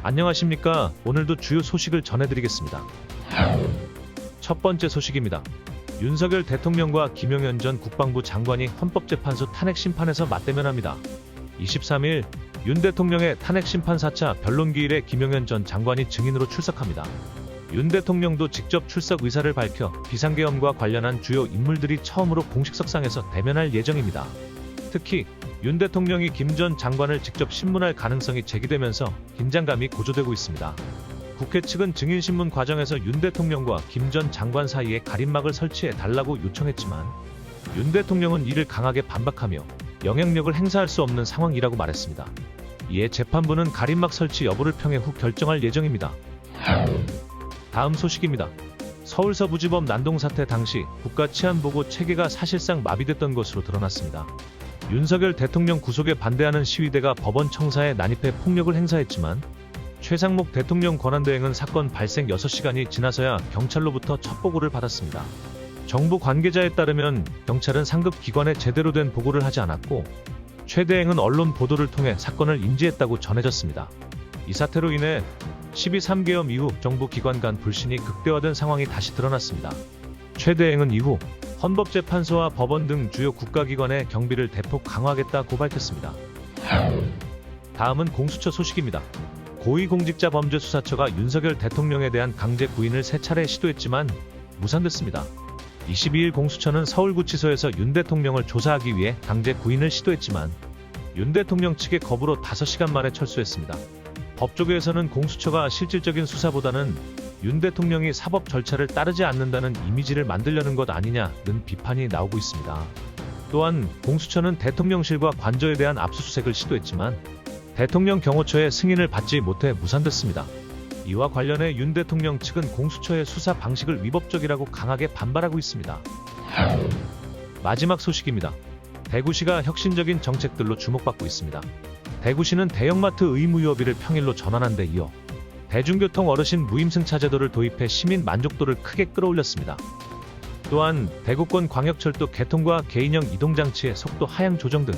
안녕하십니까. 오늘도 주요 소식을 전해드리겠습니다. 첫 번째 소식입니다. 윤석열 대통령과 김용현 전 국방부 장관이 헌법재판소 탄핵심판에서 맞대면합니다. 23일 윤 대통령의 탄핵심판 4차 변론기일에 김용현 전 장관이 증인으로 출석합니다. 윤 대통령도 직접 출석 의사를 밝혀 비상계엄과 관련한 주요 인물들이 처음으로 공식석상에서 대면할 예정입니다. 특히 윤 대통령이 김 전 장관을 직접 신문할 가능성이 제기되면서 긴장감이 고조되고 있습니다. 국회 측은 증인신문 과정에서 윤 대통령과 김 전 장관 사이에 가림막을 설치해 달라고 요청했지만 윤 대통령은 이를 강하게 반박하며 영향력을 행사할 수 없는 상황이라고 말했습니다. 이에 재판부는 가림막 설치 여부를 평해 후 결정할 예정입니다. 다음 소식입니다. 서울 서부지법 난동 사태 당시 국가치안보고 체계가 사실상 마비됐던 것으로 드러났습니다. 윤석열 대통령 구속에 반대하는 시위대가 법원 청사에 난입해 폭력을 행사했지만 최상목 대통령 권한대행은 사건 발생 6시간이 지나서야 경찰로부터 첫 보고를 받았습니다. 정부 관계자에 따르면 경찰은 상급 기관에 제대로 된 보고를 하지 않았고 최 대행은 언론 보도를 통해 사건을 인지했다고 전해졌습니다. 이 사태로 인해 12.3계엄 이후 정부 기관 간 불신이 극대화된 상황이 다시 드러났습니다. 최 대행은 이후 헌법재판소와 법원 등 주요 국가기관의 경비를 대폭 강화하겠다고 밝혔습니다. 다음은 공수처 소식입니다. 고위공직자범죄수사처가 윤석열 대통령에 대한 강제 구인을 3차례 시도했지만 무산됐습니다. 22일 공수처는 서울구치소에서 윤 대통령을 조사하기 위해 강제 구인을 시도했지만 윤 대통령 측의 거부로 5시간 만에 철수했습니다. 법조계에서는 공수처가 실질적인 수사보다는 윤 대통령이 사법 절차를 따르지 않는다는 이미지를 만들려는 것 아니냐는 비판이 나오고 있습니다. 또한 공수처는 대통령실과 관저에 대한 압수수색을 시도했지만 대통령 경호처의 승인을 받지 못해 무산됐습니다. 이와 관련해 윤 대통령 측은 공수처의 수사 방식을 위법적이라고 강하게 반발하고 있습니다. 마지막 소식입니다. 대구시가 혁신적인 정책들로 주목받고 있습니다. 대구시는 대형마트 의무유업일을 평일로 전환한 데 이어 대중교통 어르신 무임승차 제도를 도입해 시민 만족도를 크게 끌어올렸습니다. 또한 대구권 광역철도 개통과 개인형 이동장치의 속도 하향 조정 등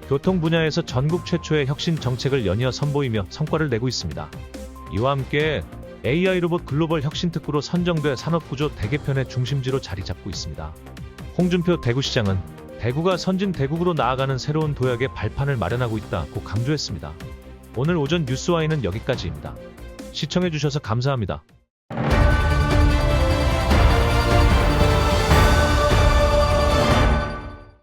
교통 분야에서 전국 최초의 혁신 정책을 연이어 선보이며 성과를 내고 있습니다. 이와 함께 AI 로봇 글로벌 혁신특구로 선정돼 산업구조 대개편의 중심지로 자리 잡고 있습니다. 홍준표 대구시장은 대구가 선진 대국으로 나아가는 새로운 도약의 발판을 마련하고 있다고 강조했습니다. 오늘 오전 뉴스와이는 여기까지입니다. 시청해주셔서 감사합니다.